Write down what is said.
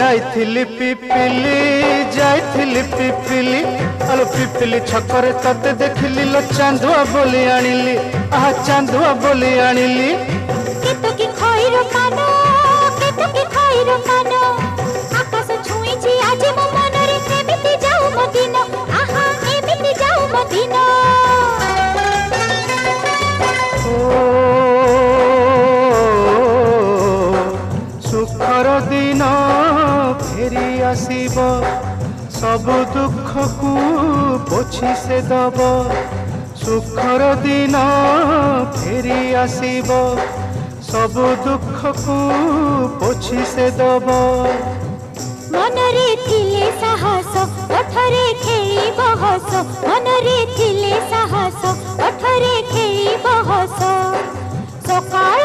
जाइथिली पिपिली जाइथिली पिपिली अलो पिपिली छकरे तते देखिली लो चांदुआ बोली आनिली आहा चांदुआ बोली आनिली केतो की खइरो कानो केतो की खइरो कानो आकाश छुईची आज मो मनरे एमिति जाऊ मो दिन आहा एमिति जाऊ मो दिन सुखर दिन फेरी आसीब सब दुख को पोछि से दब सुखर दिन फेरी आसीब सब दुख को पोछि से दब मनरे थिले साहस ओठरे खेली बहस मनरे थिले साहस ओठरे खेली बहस सकाळ